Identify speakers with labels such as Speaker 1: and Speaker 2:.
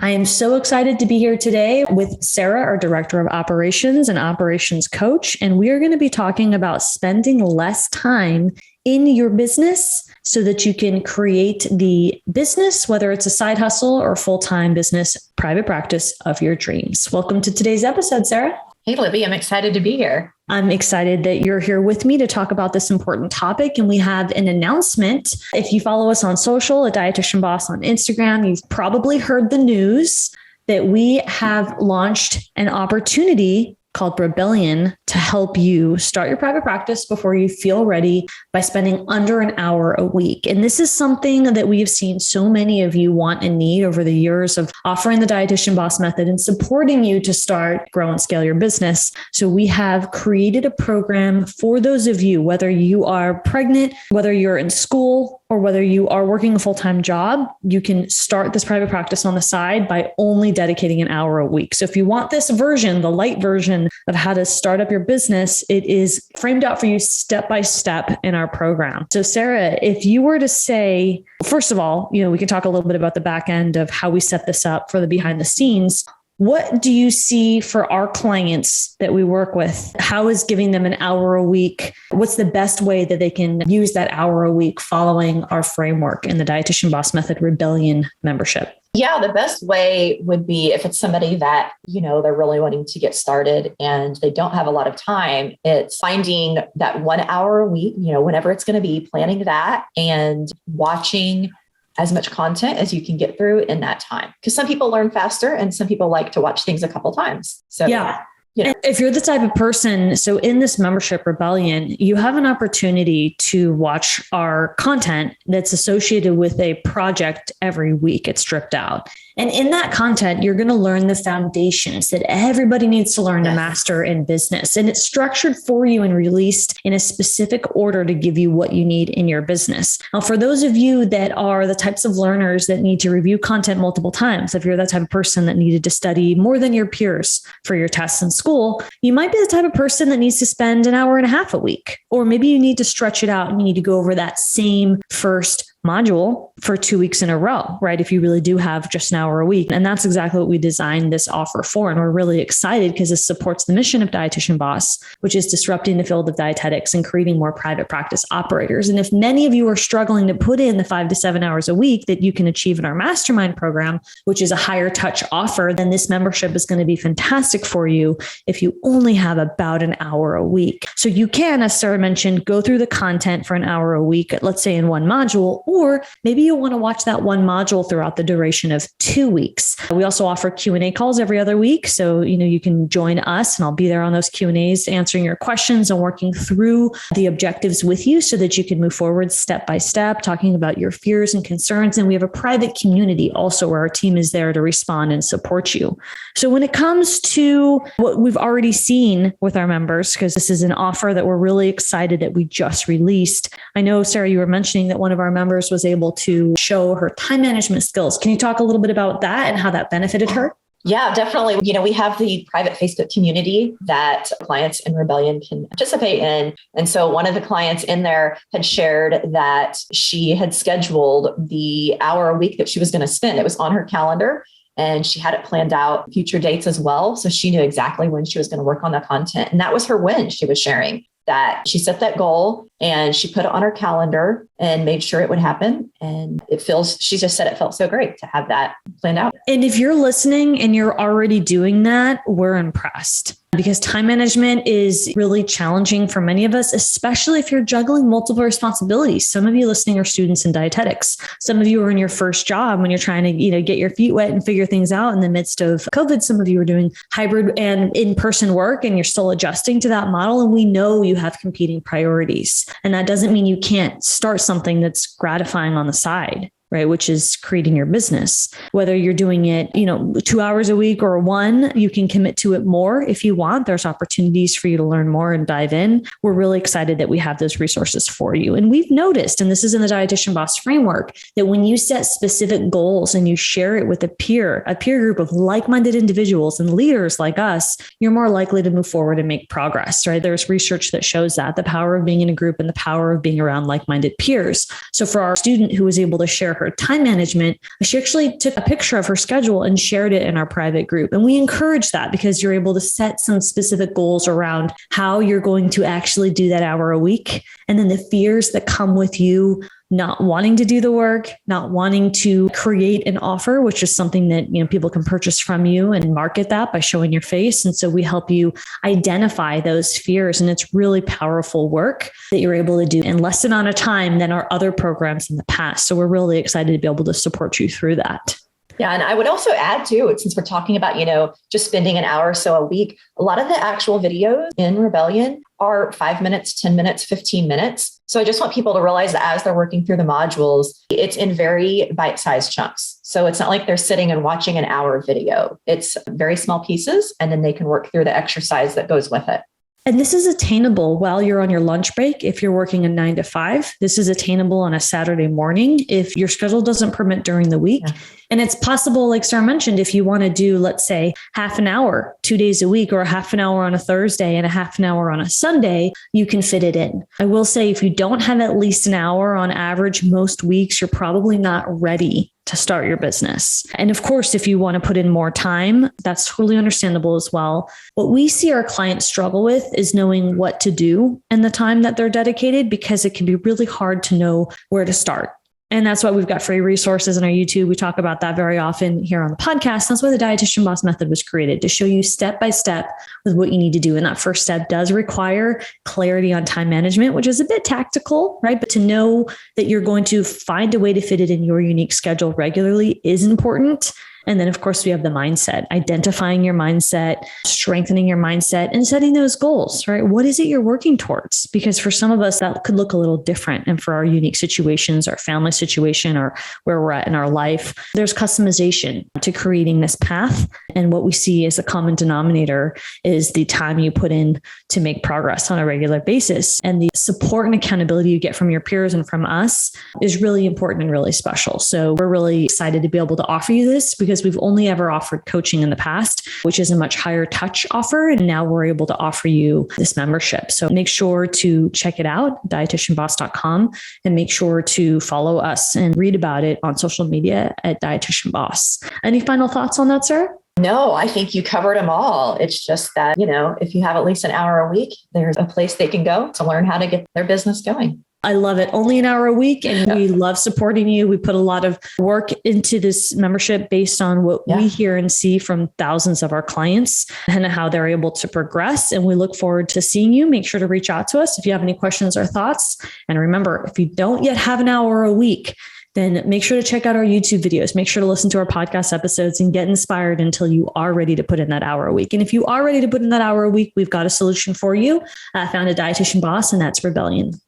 Speaker 1: I am so excited to be here today with Sarah, our Director of Operations and Operations Coach, and we are going to be talking about spending less time in your business so that you can create the business, whether it's a side hustle or full-time business, private practice of your dreams. Welcome to today's episode, Sarah.
Speaker 2: Hey, Libby, I'm excited to be here.
Speaker 1: I'm excited that you're here with me to talk about this important topic. And we have an announcement. If you follow us on social, at Dietitian Boss on Instagram, you've probably heard the news that we have launched an opportunity called Rebellion to help you start your private practice before you feel ready by spending under an hour a week. And this is something that we have seen so many of you want and need over the years of offering the Dietitian Boss Method and supporting you to start, grow, and scale your business. So we have created a program for those of you, whether you are pregnant, whether you're in school, or whether you are working a full-time job, you can start this private practice on the side by only dedicating an hour a week. So if you want this version, the light version of how to start up your business, it is framed out for you step by step in our program. So Sarah, if you were to say, first of all, we can talk a little bit about the back end of how we set this up for the behind the scenes. What do you see for our clients that we work with? How is giving them an hour a week? What's the best way that they can use that hour a week following our framework in the Dietitian Boss Method Rebellion membership?
Speaker 2: Yeah, the best way would be if it's somebody that, they're really wanting to get started and they don't have a lot of time. It's finding that 1 hour a week, whenever it's going to be, planning that and watching as much content as you can get through in that time. Because some people learn faster and some people like to watch things a couple times. So
Speaker 1: yeah. If you're the type of person, so in this membership Rebellion, you have an opportunity to watch our content that's associated with a project every week. It's stripped out. And in that content, you're going to learn the foundations that everybody needs to learn to master in business. And it's structured for you and released in a specific order to give you what you need in your business. Now, for those of you that are the types of learners that need to review content multiple times, if you're that type of person that needed to study more than your peers for your tests in school, you might be the type of person that needs to spend an hour and a half a week. Or maybe you need to stretch it out and you need to go over that same first module for 2 weeks in a row, right? If you really do have just an hour a week. And that's exactly what we designed this offer for. And we're really excited because this supports the mission of Dietitian Boss, which is disrupting the field of dietetics and creating more private practice operators. And if many of you are struggling to put in the 5 to 7 hours a week that you can achieve in our mastermind program, which is a higher touch offer, then this membership is going to be fantastic for you if you only have about an hour a week. So you can, as Sarah mentioned, go through the content for an hour a week, let's say in one module, or maybe you want to watch that one module throughout the duration of 2 weeks. We also offer Q&A calls every other week. So, you can join us and I'll be there on those Q&As answering your questions and working through the objectives with you so that you can move forward step by step, talking about your fears and concerns. And we have a private community also where our team is there to respond and support you. So when it comes to what we've already seen with our members, because this is an offer that we're really excited that we just released. I know, Sarah, you were mentioning that one of our members was able to show her time management skills. Can you talk a little bit about that and how that benefited her?
Speaker 2: Yeah, definitely. We have the private Facebook community that clients in Rebellion can participate in. And so one of the clients in there had shared that she had scheduled the hour a week that she was going to spend. It was on her calendar. And she had it planned out future dates as well. So she knew exactly when she was going to work on the content. And that was her win she was sharing, that she set that goal and she put it on her calendar and made sure it would happen. And she just said it felt so great to have that planned out.
Speaker 1: And if you're listening and you're already doing that, we're impressed. Because time management is really challenging for many of us, especially if you're juggling multiple responsibilities. Some of you listening are students in dietetics. Some of you are in your first job when you're trying to, get your feet wet and figure things out in the midst of COVID. Some of you are doing hybrid and in-person work and you're still adjusting to that model. And we know you have competing priorities. And that doesn't mean you can't start something that's gratifying on the side, right? Which is creating your business. Whether you're doing it, 2 hours a week or one, you can commit to it more if you want. There's opportunities for you to learn more and dive in. We're really excited that we have those resources for you. And we've noticed, and this is in the Dietitian Boss framework, that when you set specific goals and you share it with a peer group of like-minded individuals and leaders like us, you're more likely to move forward and make progress, right? There's research that shows that the power of being in a group and the power of being around like-minded peers. So for our student who was able to share her time management, she actually took a picture of her schedule and shared it in our private group. And we encourage that because you're able to set some specific goals around how you're going to actually do that hour a week. And then the fears that come with you not wanting to do the work, not wanting to create an offer, which is something that, people can purchase from you and market that by showing your face. And so we help you identify those fears. And it's really powerful work that you're able to do in less amount of time than our other programs in the past. So we're really excited to be able to support you through that.
Speaker 2: Yeah. And I would also add too, since we're talking about, just spending an hour or so a week, a lot of the actual videos in Rebellion are 5 minutes, 10 minutes, 15 minutes. So I just want people to realize that as they're working through the modules, it's in very bite-sized chunks. So it's not like they're sitting and watching an hour video. It's very small pieces, and then they can work through the exercise that goes with it.
Speaker 1: And this is attainable while you're on your lunch break. If you're working a 9 to 5, this is attainable on a Saturday morning if your schedule doesn't permit during the week. Yeah. And it's possible, like Sarah mentioned, if you want to do, let's say, half an hour, 2 days a week, or a half an hour on a Thursday and a half an hour on a Sunday, you can fit it in. I will say, if you don't have at least an hour on average most weeks, you're probably not ready to start your business. And of course, if you want to put in more time, that's totally understandable as well. What we see our clients struggle with is knowing what to do in the time that they're dedicated, because it can be really hard to know where to start. And that's why we've got free resources on our YouTube. We talk about that very often here on the podcast. That's why the Dietitian Boss Method was created, to show you step by step with what you need to do. And that first step does require clarity on time management, which is a bit tactical, right? But to know that you're going to find a way to fit it in your unique schedule regularly is important. And then, of course, we have the mindset, identifying your mindset, strengthening your mindset, and setting those goals, right? What is it you're working towards? Because for some of us, that could look a little different. And for our unique situations, our family situation, or where we're at in our life, there's customization to creating this path. And what we see as a common denominator is the time you put in to make progress on a regular basis. And the support and accountability you get from your peers and from us is really important and really special. So we're really excited to be able to offer you this, because we've only ever offered coaching in the past, which is a much higher touch offer. And now we're able to offer you this membership. So make sure to check it out, dietitianboss.com, and make sure to follow us and read about it on social media at Dietitian Boss. Any final thoughts on that, Sarah?
Speaker 2: No, I think you covered them all. It's just that, if you have at least an hour a week, there's a place they can go to learn how to get their business going.
Speaker 1: I love it. Only an hour a week. And we love supporting you. We put a lot of work into this membership based on what we hear and see from thousands of our clients and how they're able to progress. And we look forward to seeing you. Make sure to reach out to us if you have any questions or thoughts. And remember, if you don't yet have an hour a week, then make sure to check out our YouTube videos. Make sure to listen to our podcast episodes and get inspired until you are ready to put in that hour a week. And if you are ready to put in that hour a week, we've got a solution for you. I found a Dietitian Boss, and that's Rebellion.